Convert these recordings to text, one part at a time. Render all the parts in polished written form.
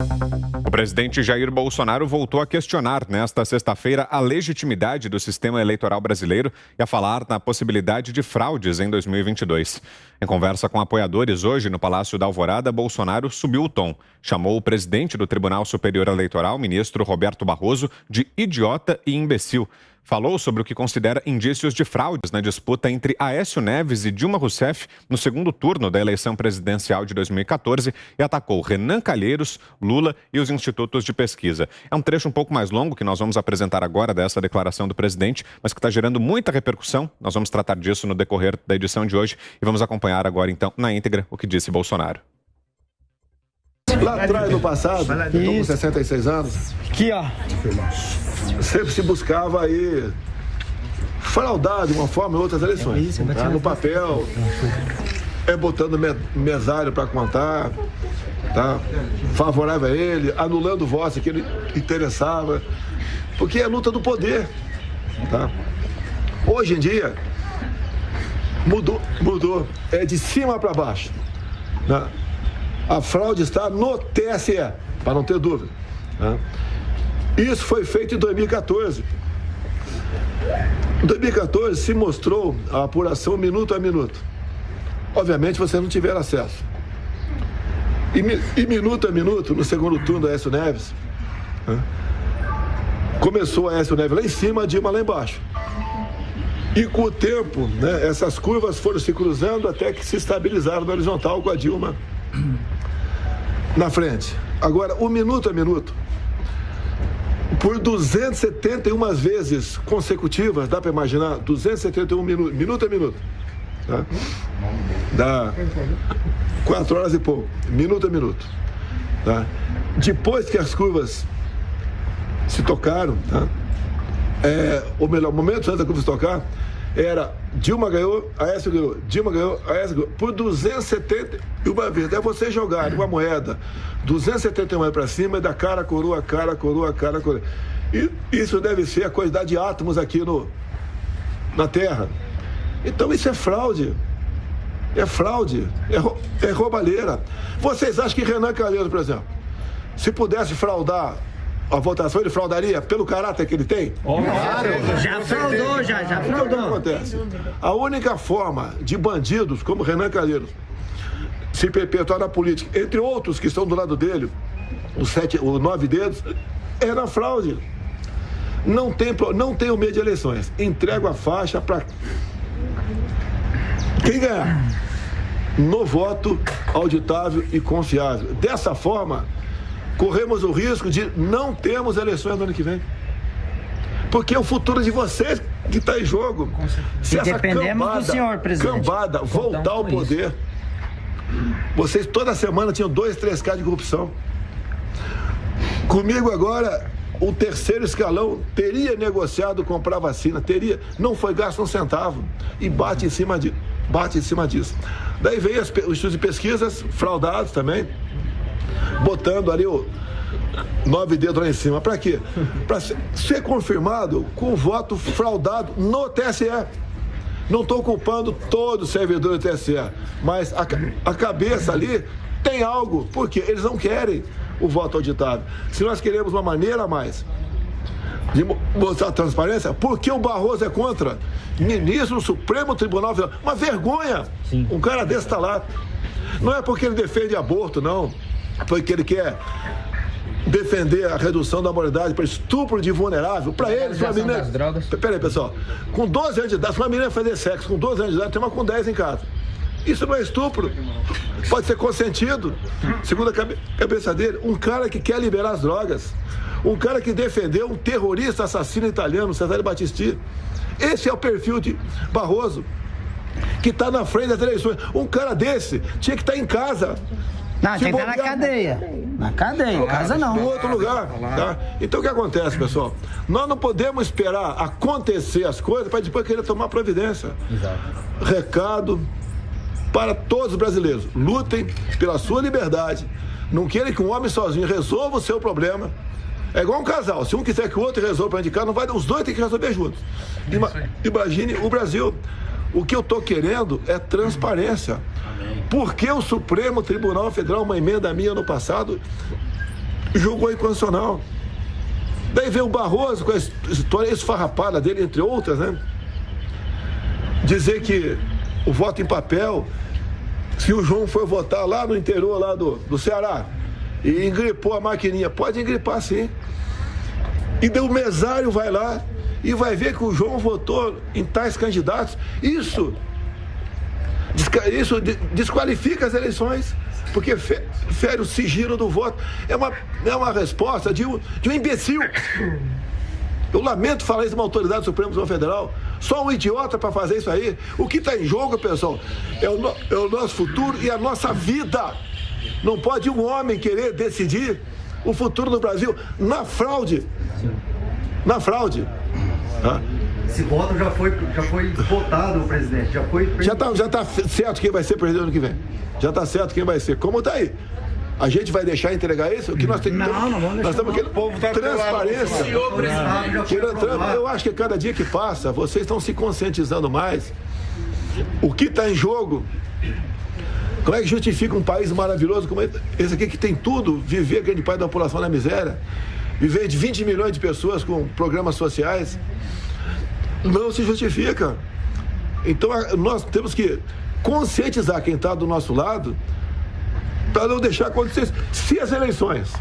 O presidente Jair Bolsonaro voltou a questionar nesta sexta-feira a legitimidade do sistema eleitoral brasileiro e a falar na possibilidade de fraudes em 2022. Em conversa com apoiadores hoje no Palácio da Alvorada, Bolsonaro subiu o tom. Chamou o presidente do Tribunal Superior Eleitoral, ministro Roberto Barroso, de idiota e imbecil. Falou sobre o que considera indícios de fraudes na disputa entre Aécio Neves e Dilma Rousseff no segundo turno da eleição presidencial de 2014 e atacou Renan Calheiros, Lula e os institutos de pesquisa. É um trecho um pouco mais longo que nós vamos apresentar agora dessa declaração do presidente, mas que está gerando muita repercussão. Nós vamos tratar disso no decorrer da edição de hoje e vamos acompanhar agora, então, na íntegra, o que disse Bolsonaro. Lá atrás, no passado, eu estou com 66 anos, aqui, ó, sempre se buscava aí fraudar de uma forma ou outra as eleições. No papel, botando mesário para contar, tá? Favorável a ele, anulando votos que ele interessava, porque é a luta do poder. Tá? Hoje em dia, mudou, é de cima para baixo. Tá? A fraude está no TSE, para não ter dúvida. Né? Isso foi feito em 2014. Em 2014 se mostrou a apuração minuto a minuto. Obviamente vocês não tiveram acesso. E minuto a minuto, no segundo turno do Aécio Neves, né? Começou o Aécio Neves lá em cima, a Dilma lá embaixo. E com o tempo, né, essas curvas foram se cruzando até que se estabilizaram na horizontal com a Dilma na frente. Agora, o minuto a minuto, por 271 vezes consecutivas, dá para imaginar? 271 minuto a minuto. Tá? Dá 4 horas e pouco, minuto a minuto. Tá? Depois que as curvas se tocaram, tá? Ou melhor, momentos antes da curva se tocar, era Dilma ganhou, Aécio ganhou, Dilma ganhou, Aécio ganhou, por 271 vezes. É você jogar uma moeda 271 para cima e da cara, coroa, cara, coroa, cara, coroa. E isso deve ser a quantidade de átomos aqui na Terra. Então isso é fraude. É fraude, é roubalheira. Vocês acham que Renan Calheiros, por exemplo, se pudesse fraudar a votação, ele fraudaria pelo caráter que ele tem? Claro, já fraudou, já fraudou. O que acontece? A única forma de bandidos como Renan Calheiros se perpetuar na política, entre outros que estão do lado dele, os 9 dedos, é na fraude. Não tem o meio de eleições. Entrego a faixa para quem ganhar no voto auditável e confiável. Dessa forma, corremos o risco de não termos eleições no ano que vem. Porque é o futuro de vocês que está em jogo. Se essa cambada voltar ao poder, vocês toda semana tinham 2, 3 casos de corrupção. Comigo agora, o terceiro escalão teria negociado comprar vacina, não foi gasto um centavo. E bate em cima disso. Daí veio os estudos de pesquisas fraudados também, botando ali o 9 dedos lá em cima. Para quê? Para ser confirmado com o voto fraudado no TSE. Não estou culpando todo o servidor do TSE, mas a cabeça ali tem algo, porque eles não querem o voto auditável. Se nós queremos uma maneira a mais de mostrar transparência, por que o Barroso é contra? Ministro do Supremo Tribunal Federal. Uma vergonha. Sim. Um cara desse está lá. Não é porque ele defende aborto, não. Porque ele quer defender a redução da moralidade para estupro de vulnerável. Para eles, uma menina... Peraí, pessoal. Com 12 anos de idade, se uma menina fazer sexo com 12 anos de idade, tem uma com 10 em casa. Isso não é estupro. Pode ser consentido, segundo a cabeça dele. Um cara que quer liberar as drogas. Um cara que defendeu um terrorista assassino italiano, Cesare Battisti. Esse é o perfil de Barroso, que está na frente das eleições. Um cara desse tinha que estar em casa. Não, tinha que estar na cadeia. Na cadeia, em casa não. Em outro lugar. Tá? Então o que acontece, pessoal? Nós não podemos esperar acontecer as coisas para depois querer tomar providência. Exato. Recado para todos os brasileiros. Lutem pela sua liberdade. Não querem que um homem sozinho resolva o seu problema. É igual um casal. Se um quiser que o outro resolva para indicar, não vai dar. Os dois têm que resolver juntos. Imagine o Brasil. O que eu estou querendo é transparência. Porque o Supremo Tribunal Federal, uma emenda minha no passado, julgou inconstitucional. Daí veio o Barroso com a história esfarrapada dele, entre outras, né? Dizer que o voto em papel, se o João foi votar lá no interior lá do Ceará e engripou a maquininha, pode engripar sim. E daí o mesário vai lá e vai ver que o João votou em tais candidatos. Isso desqualifica as eleições, porque fere o sigilo do voto. É uma resposta de um imbecil. Eu lamento falar isso de uma autoridade suprema do Tribunal Federal. Só um idiota para fazer isso aí. O que está em jogo, pessoal, é o nosso futuro e a nossa vida. Não pode um homem querer decidir o futuro do Brasil na fraude. Na fraude. Esse voto já foi votado, presidente. Já está certo quem vai ser presidente ano que vem. Já está certo quem vai ser. Como está aí? A gente vai deixar entregar isso? O que nós temos? Não vamos deixar. Nós estamos querendo transparência. Eu acho que cada dia que passa, vocês estão se conscientizando mais. O que está em jogo? Como é que justifica um país maravilhoso como esse aqui, que tem tudo, viver grande parte da população na miséria, viver de 20 milhões de pessoas com programas sociais? Não se justifica. Então nós temos que conscientizar quem está do nosso lado para não deixar acontecer. Se as eleições,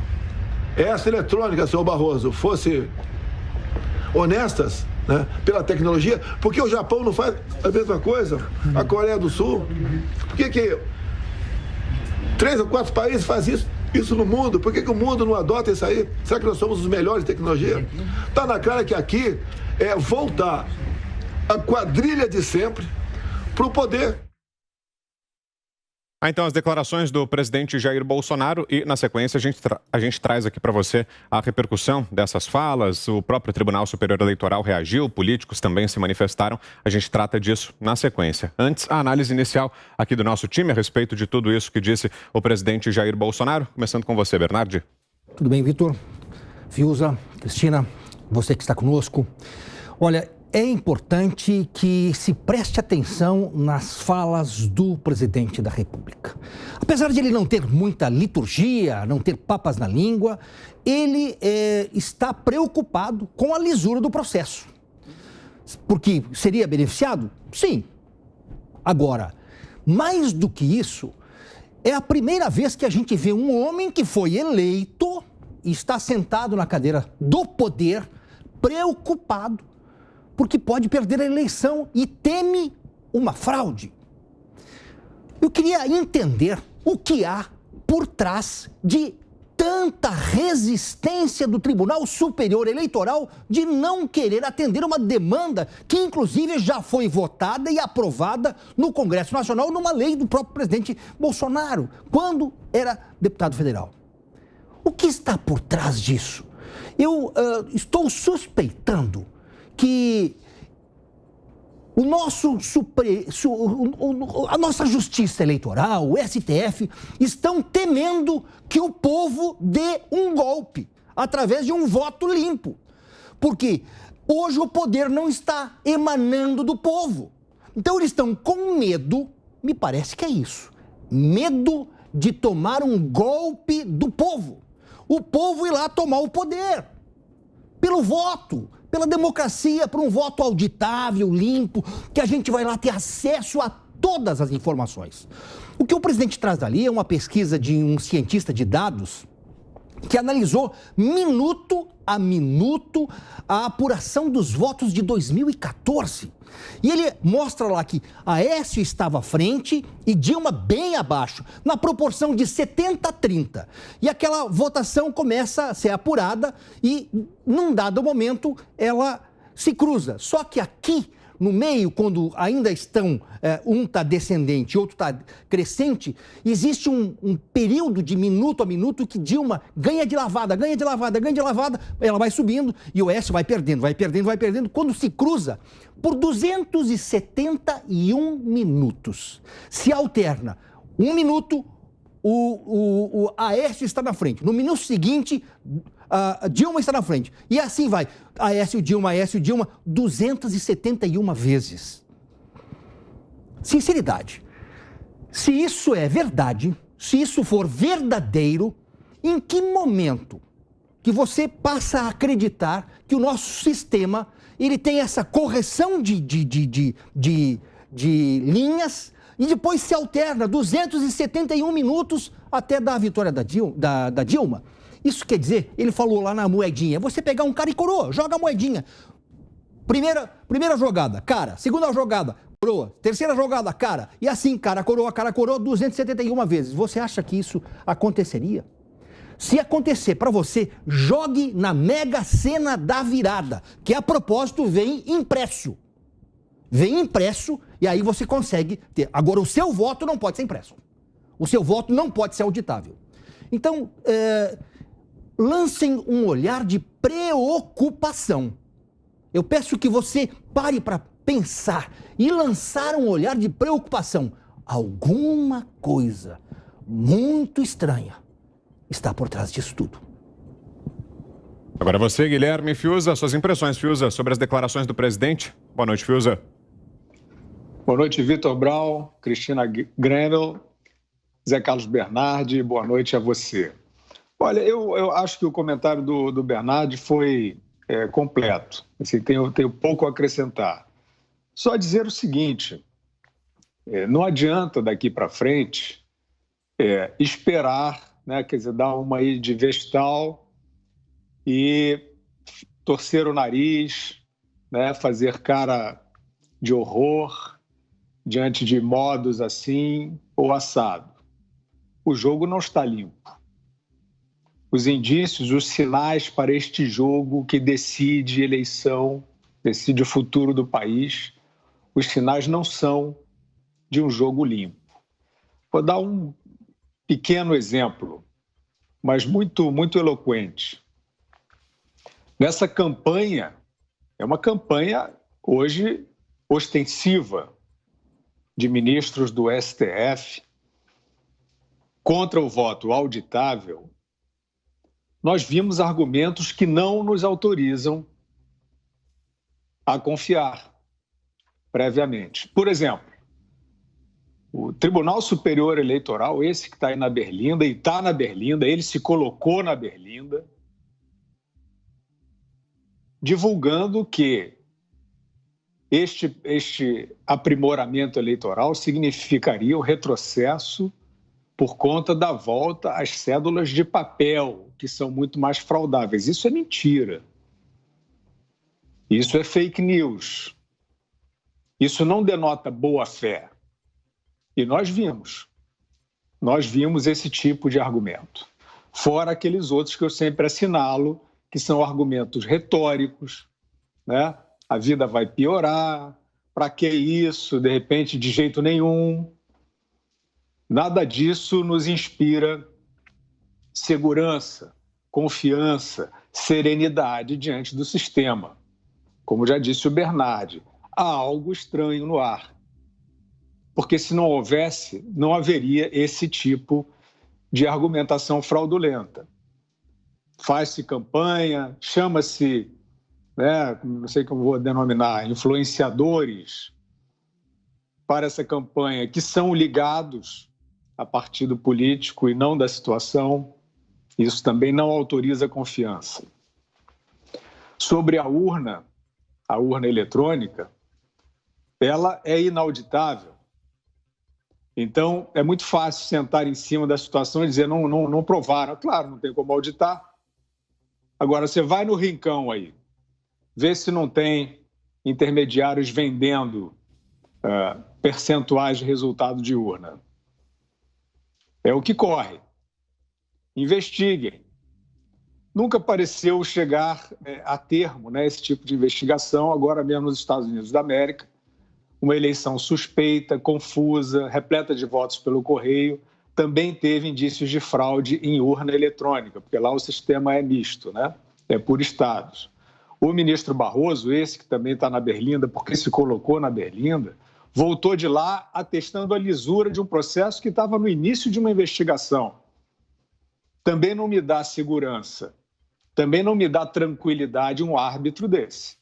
essa eletrônica, senhor Barroso, fosse honestas, né, pela tecnologia, por que o Japão não faz a mesma coisa? A Coreia do Sul? Por que 3 ou 4 países fazem isso no mundo? Por que o mundo não adota isso aí? Será que nós somos os melhores em tecnologia? Está na cara que aqui é voltar a quadrilha de sempre para o poder. Então, as declarações do presidente Jair Bolsonaro e, na sequência, a gente traz aqui para você a repercussão dessas falas. O próprio Tribunal Superior Eleitoral reagiu, políticos também se manifestaram. A gente trata disso na sequência. Antes, a análise inicial aqui do nosso time a respeito de tudo isso que disse o presidente Jair Bolsonaro. Começando com você, Bernardi. Tudo bem, Vitor? Fiuza, Cristina, você que está conosco. Olha, é importante que se preste atenção nas falas do presidente da República. Apesar de ele não ter muita liturgia, não ter papas na língua, ele está preocupado com a lisura do processo. Porque seria beneficiado? Sim. Agora, mais do que isso, é a primeira vez que a gente vê um homem que foi eleito e está sentado na cadeira do poder, preocupado, porque pode perder a eleição e teme uma fraude. Eu queria entender o que há por trás de tanta resistência do Tribunal Superior Eleitoral de não querer atender uma demanda que, inclusive, já foi votada e aprovada no Congresso Nacional numa lei do próprio presidente Bolsonaro, quando era deputado federal. O que está por trás disso? Eu estou suspeitando que a nossa justiça eleitoral, o STF, estão temendo que o povo dê um golpe através de um voto limpo. Porque hoje o poder não está emanando do povo. Então eles estão com medo, me parece que é isso, medo de tomar um golpe do povo. O povo ir lá tomar o poder pelo voto, pela democracia, por um voto auditável, limpo, que a gente vai lá ter acesso a todas as informações. O que o presidente traz dali é uma pesquisa de um cientista de dados que analisou minuto a minuto a apuração dos votos de 2014. E ele mostra lá que Aécio estava à frente e Dilma bem abaixo, na proporção de 70-30. E aquela votação começa a ser apurada e, num dado momento, ela se cruza. Só que aqui, no meio, quando ainda estão, um está descendente e outro está crescente, existe um período de minuto a minuto que Dilma ganha de lavada, ela vai subindo e o Aécio vai perdendo. Quando se cruza, por 271 minutos, se alterna 1 minuto, o Aécio está na frente. No minuto seguinte, Dilma está na frente. E assim vai. Aécio, Dilma, 271 vezes. Sinceridade. Se isso é verdade, se isso for verdadeiro, em que momento que você passa a acreditar que o nosso sistema ele tem essa correção de linhas e depois se alterna 271 minutos até dar a vitória da Dilma. Isso quer dizer, ele falou lá na moedinha, você pegar um cara e coroa, joga a moedinha. Primeira jogada, cara. Segunda jogada, coroa. Terceira jogada, cara. E assim, cara, coroa, 271 vezes. Você acha que isso aconteceria? Se acontecer para você, jogue na Mega Sena da virada, que a propósito vem impresso. Vem impresso e aí você consegue ter. Agora, o seu voto não pode ser impresso. O seu voto não pode ser auditável. Então, lancem um olhar de preocupação. Eu peço que você pare para pensar e lançar um olhar de preocupação. Alguma coisa muito estranha está por trás disso tudo. Agora você, Guilherme Fiuza, suas impressões, Fiuza, sobre as declarações do presidente. Boa noite, Fiuza. Boa noite, Vitor Braun, Cristina Grenel, Zé Carlos Bernardi, boa noite a você. Olha, eu acho que o comentário do Bernardi foi completo. Assim, tenho pouco a acrescentar. Só dizer o seguinte, não adianta daqui para frente esperar, né, quer dizer, dar uma aí de vestal e torcer o nariz, né, fazer cara de horror diante de modos assim ou assado. O jogo não está limpo. Os indícios, os sinais para este jogo que decide eleição, decide o futuro do país, os sinais não são de um jogo limpo. Vou dar um pequeno exemplo, mas muito, muito eloquente. Nessa campanha, é uma campanha hoje ostensiva de ministros do STF contra o voto auditável, nós vimos argumentos que não nos autorizam a confiar previamente. Por exemplo, o Tribunal Superior Eleitoral, esse que está aí na Berlinda, e está na Berlinda, ele se colocou na Berlinda, divulgando que este aprimoramento eleitoral significaria o retrocesso por conta da volta às cédulas de papel, que são muito mais fraudáveis. Isso é mentira. Isso é fake news. Isso não denota boa-fé. E nós vimos esse tipo de argumento. Fora aqueles outros que eu sempre assinalo, que são argumentos retóricos, né? A vida vai piorar, para que isso? De repente, de jeito nenhum. Nada disso nos inspira segurança, confiança, serenidade diante do sistema. Como já disse o Bernardi, há algo estranho no ar. Porque se não houvesse, não haveria esse tipo de argumentação fraudulenta. Faz-se campanha, chama-se, né, não sei como vou denominar, influenciadores para essa campanha que são ligados a partido político e não da situação. Isso também não autoriza confiança. Sobre a urna eletrônica, ela é inauditável. Então, é muito fácil sentar em cima da situação e dizer não provaram. Claro, não tem como auditar. Agora, você vai no rincão aí, vê se não tem intermediários vendendo percentuais de resultado de urna. É o que corre. Investiguem. Nunca pareceu chegar a termo, né, esse tipo de investigação, agora mesmo nos Estados Unidos da América. Uma eleição suspeita, confusa, repleta de votos pelo correio, também teve indícios de fraude em urna eletrônica, porque lá o sistema é misto, né? É por estados. O ministro Barroso, esse que também está na Berlinda, porque se colocou na Berlinda, voltou de lá atestando a lisura de um processo que estava no início de uma investigação. Também não me dá segurança, também não me dá tranquilidade um árbitro desse.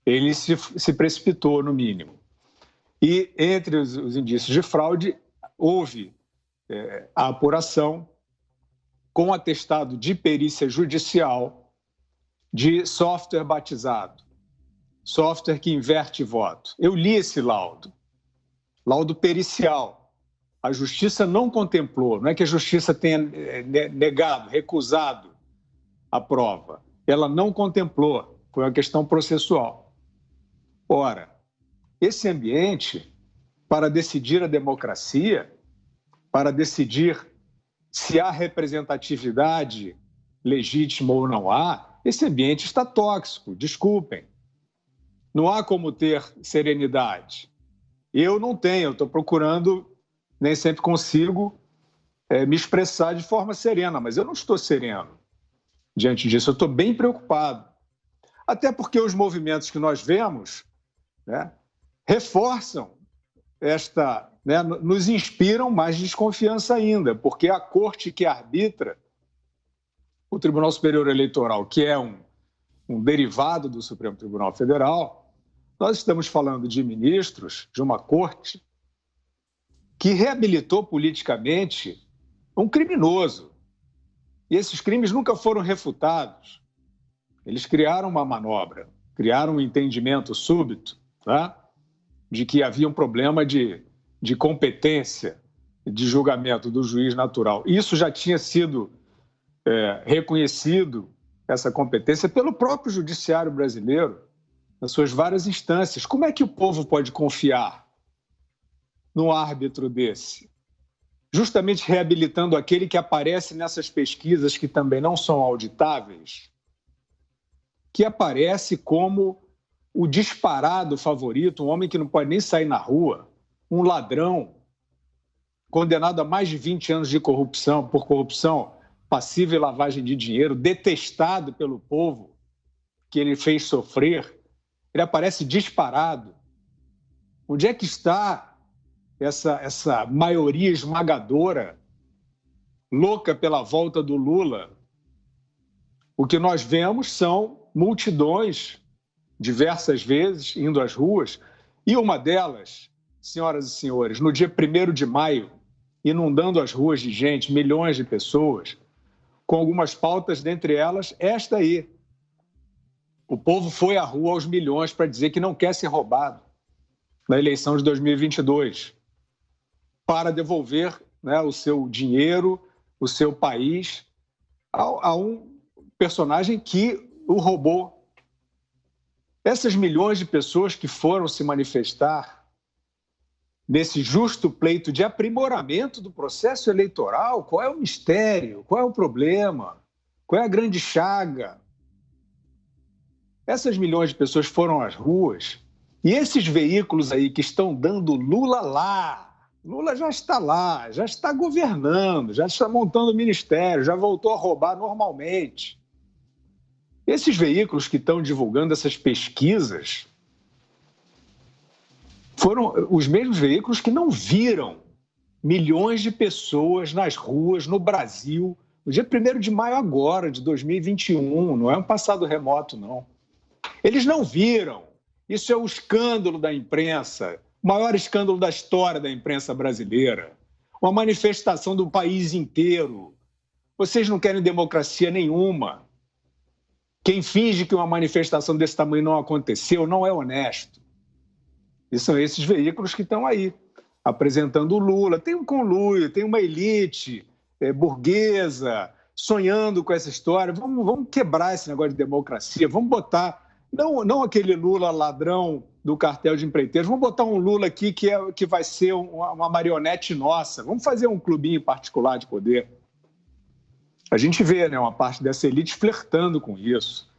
Ele se precipitou, no mínimo. E entre os indícios de fraude, houve a apuração com atestado de perícia judicial, de software batizado, software que inverte voto. Eu li esse laudo pericial. A Justiça não contemplou, não é que a Justiça tenha negado, recusado a prova. Ela não contemplou, foi uma questão processual. Ora, esse ambiente, para decidir a democracia, para decidir se há representatividade legítima ou não há, esse ambiente está tóxico, desculpem. Não há como ter serenidade. Eu não tenho, eu estou procurando, nem sempre consigo me expressar de forma serena, mas eu não estou sereno diante disso, eu estou bem preocupado. Até porque os movimentos que nós vemos, né, reforçam nos inspiram mais desconfiança ainda, porque a corte que arbitra, o Tribunal Superior Eleitoral, que é um derivado do Supremo Tribunal Federal, nós estamos falando de ministros de uma corte que reabilitou politicamente um criminoso. E esses crimes nunca foram refutados. Eles criaram uma manobra, criaram um entendimento súbito, tá? De que havia um problema de competência de julgamento do juiz natural. Isso já tinha sido reconhecido, essa competência, pelo próprio judiciário brasileiro, nas suas várias instâncias. Como é que o povo pode confiar num árbitro desse? Justamente reabilitando aquele que aparece nessas pesquisas que também não são auditáveis, que aparece como o disparado favorito, um homem que não pode nem sair na rua, um ladrão, condenado a mais de 20 anos de corrupção, por corrupção passiva e lavagem de dinheiro, detestado pelo povo que ele fez sofrer, ele aparece disparado. Onde é que está essa maioria esmagadora, louca pela volta do Lula? O que nós vemos são multidões, diversas vezes, indo às ruas, e uma delas, senhoras e senhores, no dia 1º de maio, inundando as ruas de gente, milhões de pessoas, com algumas pautas, dentre elas, esta aí. O povo foi à rua aos milhões para dizer que não quer ser roubado na eleição de 2022, para devolver, né, o seu dinheiro, o seu país, a um personagem que o roubou. Essas milhões de pessoas que foram se manifestar nesse justo pleito de aprimoramento do processo eleitoral, qual é o mistério? Qual é o problema? Qual é a grande chaga? Essas milhões de pessoas foram às ruas e esses veículos aí que estão dando Lula lá, Lula já está lá, já está governando, já está montando o ministério, já voltou a roubar normalmente. Esses veículos que estão divulgando essas pesquisas foram os mesmos veículos que não viram milhões de pessoas nas ruas no Brasil no dia 1º de maio agora, de 2021, não é um passado remoto, não. Eles não viram. Isso é o escândalo da imprensa, o maior escândalo da história da imprensa brasileira. Uma manifestação do país inteiro. Vocês não querem democracia nenhuma. Quem finge que uma manifestação desse tamanho não aconteceu não é honesto. E são esses veículos que estão aí, apresentando o Lula. Tem um conluio, tem uma elite burguesa sonhando com essa história. Vamos quebrar esse negócio de democracia, vamos botar... Não aquele Lula ladrão do cartel de empreiteiros, vamos botar um Lula aqui que vai ser uma marionete nossa. Vamos fazer um clubinho particular de poder. A gente vê, né, uma parte dessa elite flertando com isso,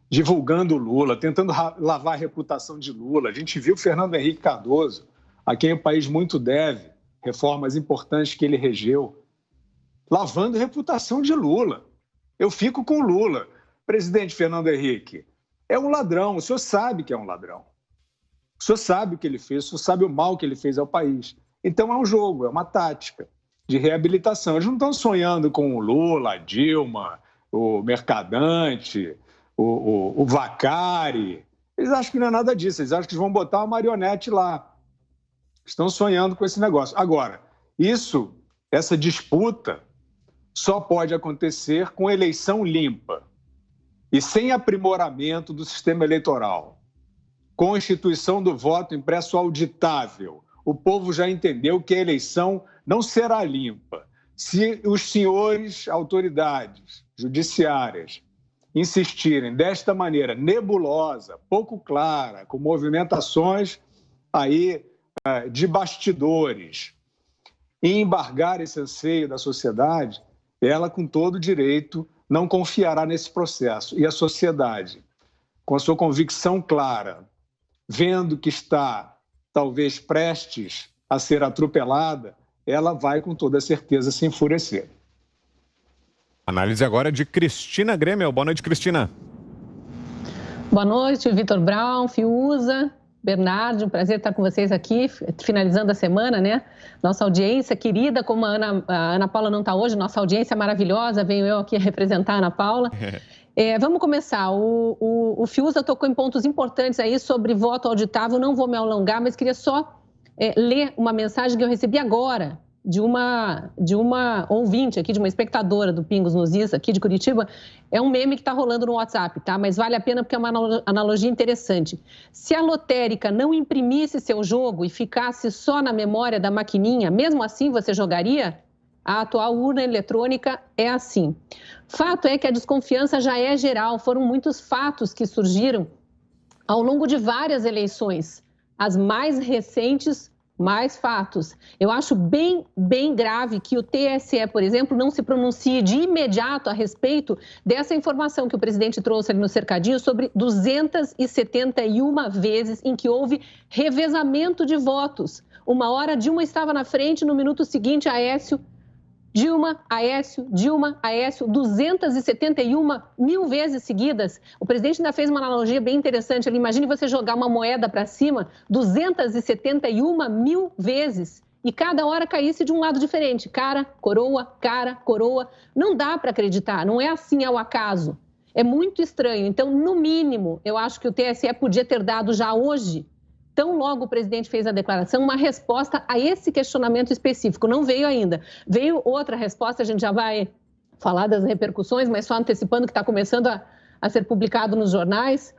divulgando o Lula, tentando lavar a reputação de Lula. A gente viu o Fernando Henrique Cardoso, a quem o país muito deve, reformas importantes que ele regeu, lavando a reputação de Lula. Eu fico com o Lula. Presidente Fernando Henrique, é um ladrão, o senhor sabe que é um ladrão. O senhor sabe o que ele fez, o senhor sabe o mal que ele fez ao país. Então é um jogo, é uma tática de reabilitação. Eles não estão sonhando com o Lula, a Dilma, o Mercadante, o Vacari. Eles acham que não é nada disso, eles acham que eles vão botar uma marionete lá. Estão sonhando com esse negócio. Agora, essa disputa só pode acontecer com eleição limpa e sem aprimoramento do sistema eleitoral, com a instituição do voto impresso auditável. O povo já entendeu que a eleição não será limpa. Se os senhores autoridades judiciárias insistirem desta maneira nebulosa, pouco clara, com movimentações aí de bastidores, e embargar esse anseio da sociedade, ela, com todo direito, não confiará nesse processo. E a sociedade, com a sua convicção clara, vendo que está, talvez, prestes a ser atropelada, ela vai, com toda certeza, se enfurecer. Análise agora de Cristina Grêmio. Boa noite, Cristina. Boa noite, Vitor Braun, Fiuza, Bernardo, um prazer estar com vocês aqui, finalizando a semana, né? Nossa audiência querida, como a Ana Paula não está hoje, nossa audiência maravilhosa, venho eu aqui representar a Ana Paula. Vamos começar. O Fiuza tocou em pontos importantes aí sobre voto auditável, não vou me alongar, mas queria só ler uma mensagem que eu recebi agora de uma ouvinte aqui, de uma espectadora do Pingos nos Is, aqui de Curitiba. É um meme que está rolando no WhatsApp, tá? Mas vale a pena porque é uma analogia interessante. Se a lotérica não imprimisse seu jogo e ficasse só na memória da maquininha, mesmo assim você jogaria? A atual urna eletrônica é assim. Fato é que a desconfiança já é geral. Foram muitos fatos que surgiram ao longo de várias eleições. As mais recentes, mais fatos. Eu acho bem grave que o TSE, por exemplo, não se pronuncie de imediato a respeito dessa informação que o presidente trouxe ali no cercadinho sobre 271 vezes em que houve revezamento de votos. Uma hora Dilma estava na frente, no minuto seguinte Aécio, Dilma, Aécio, 271 mil vezes seguidas. O presidente ainda fez uma analogia bem interessante. Ele imagine você jogar uma moeda para cima 271 mil vezes e cada hora caísse de um lado diferente. Cara, coroa. Não dá para acreditar, não é assim ao acaso. É muito estranho. Então, no mínimo, eu acho que o TSE podia ter dado já hoje, tão logo o presidente fez a declaração, uma resposta a esse questionamento específico. Não veio ainda. Veio outra resposta, a gente já vai falar das repercussões, mas só antecipando que está começando a ser publicado nos jornais.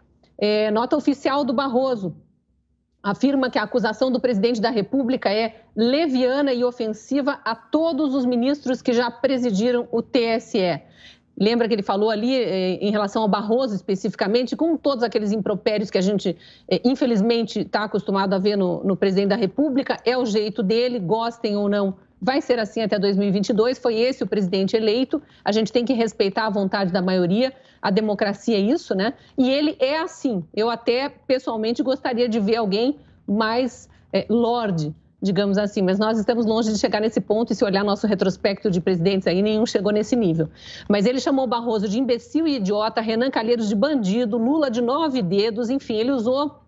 Nota oficial do Barroso afirma que a acusação do presidente da República é leviana e ofensiva a todos os ministros que já presidiram o TSE. Lembra que ele falou ali em relação ao Barroso especificamente, com todos aqueles impropérios que a gente, infelizmente, está acostumado a ver no presidente da República. É o jeito dele, gostem ou não, vai ser assim até 2022. Foi esse o presidente eleito. A gente tem que respeitar a vontade da maioria. A democracia é isso, né? E ele é assim. Eu até, pessoalmente, gostaria de ver alguém mais lorde, digamos assim, mas nós estamos longe de chegar nesse ponto e se olhar nosso retrospecto de presidentes aí, nenhum chegou nesse nível. Mas ele chamou Barroso de imbecil e idiota, Renan Calheiros de bandido, Lula de 9 dedos, enfim, ele usou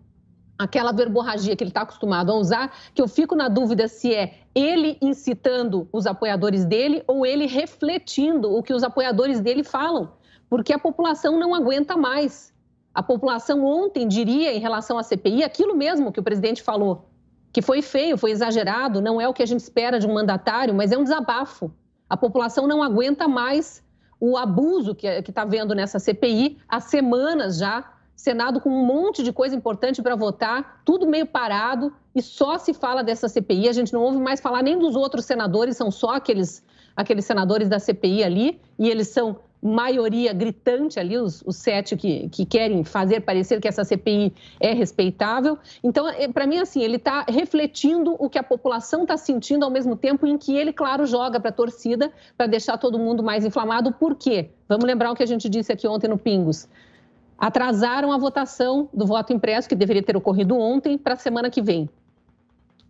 aquela verborragia que ele está acostumado a usar, que eu fico na dúvida se é ele incitando os apoiadores dele ou ele refletindo o que os apoiadores dele falam, porque a população não aguenta mais. A população ontem diria em relação à CPI aquilo mesmo que o presidente falou, que foi feio, foi exagerado, não é o que a gente espera de um mandatário, mas é um desabafo. A população não aguenta mais o abuso que está vendo nessa CPI há semanas já, Senado com um monte de coisa importante para votar, tudo meio parado e só se fala dessa CPI. A gente não ouve mais falar nem dos outros senadores, são só aqueles senadores da CPI ali e eles são maioria gritante ali, os 7 que querem fazer parecer que essa CPI é respeitável. Então, para mim, assim, ele está refletindo o que a população está sentindo ao mesmo tempo em que ele, claro, joga para a torcida para deixar todo mundo mais inflamado. Por quê? Vamos lembrar o que a gente disse aqui ontem no Pingos. Atrasaram a votação do voto impresso, que deveria ter ocorrido ontem, para a semana que vem.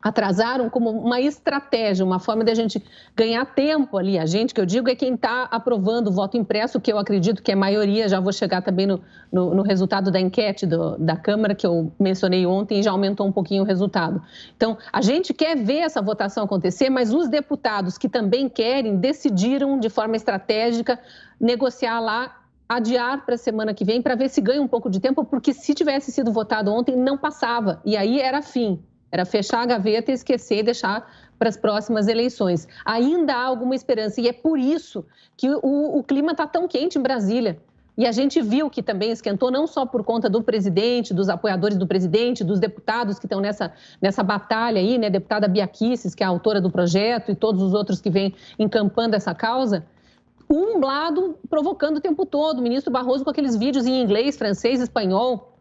Atrasaram como uma estratégia, uma forma de a gente ganhar tempo ali. A gente, que eu digo, é quem está aprovando o voto impresso, que eu acredito que é maioria. Já vou chegar também no resultado da enquete da Câmara, que eu mencionei ontem, e já aumentou um pouquinho o resultado. Então, a gente quer ver essa votação acontecer, mas os deputados que também querem decidiram, de forma estratégica, negociar lá, adiar para a semana que vem, para ver se ganha um pouco de tempo, porque se tivesse sido votado ontem, não passava. E aí era fim. Era fechar a gaveta e esquecer e deixar para as próximas eleições. Ainda há alguma esperança e é por isso que o clima está tão quente em Brasília. E a gente viu que também esquentou não só por conta do presidente, dos apoiadores do presidente, dos deputados que estão nessa batalha aí, né? Deputada Bia Kicis, que é a autora do projeto, e todos os outros que vêm encampando essa causa. Um lado provocando o tempo todo, o ministro Barroso com aqueles vídeos em inglês, francês, espanhol,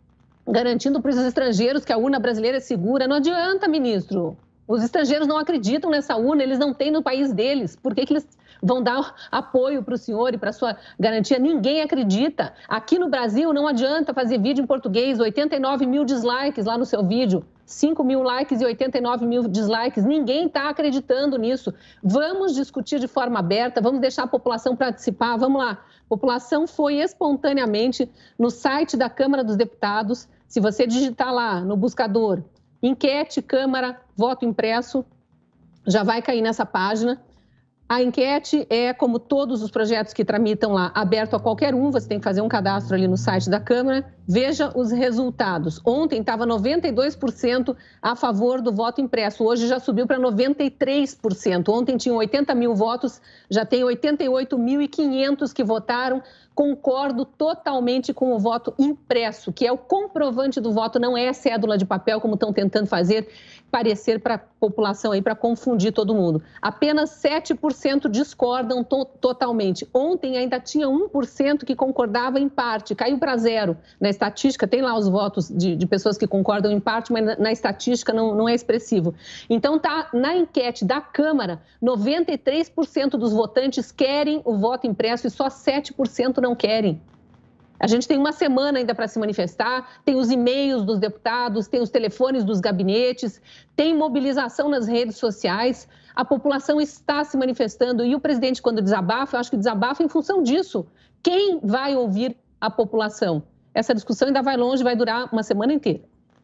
garantindo para os estrangeiros que a urna brasileira é segura. Não adianta, ministro. Os estrangeiros não acreditam nessa urna, eles não têm no país deles. Por que eles vão dar apoio para o senhor e para a sua garantia? Ninguém acredita. Aqui no Brasil não adianta fazer vídeo em português, 89 mil dislikes lá no seu vídeo, 5 mil likes e 89 mil dislikes. Ninguém está acreditando nisso. Vamos discutir de forma aberta, vamos deixar a população participar. Vamos lá. A população foi espontaneamente no site da Câmara dos Deputados. Se você digitar lá no buscador enquete, Câmara, voto impresso, já vai cair nessa página. A enquete é, como todos os projetos que tramitam lá, aberto a qualquer um. Você tem que fazer um cadastro ali no site da Câmara. Veja os resultados. Ontem estava 92% a favor do voto impresso. Hoje já subiu para 93%. Ontem tinham 80 mil votos, já tem 88.500 que votaram. Concordo totalmente com o voto impresso, que é o comprovante do voto, não é cédula de papel, como estão tentando fazer parecer para a população aí, para confundir todo mundo. Apenas 7% discordam totalmente. Ontem ainda tinha 1% que concordava em parte, caiu para zero. Na estatística, tem lá os votos de pessoas que concordam em parte, mas na estatística não é expressivo. Então, tá na enquete da Câmara, 93% dos votantes querem o voto impresso e só 7% não querem. A gente tem uma semana ainda para se manifestar, tem os e-mails dos deputados, tem os telefones dos gabinetes, tem mobilização nas redes sociais, a população está se manifestando e o presidente, quando desabafa, eu acho que desabafa em função disso. Quem vai ouvir a população? Essa discussão ainda vai longe, vai durar uma semana inteira.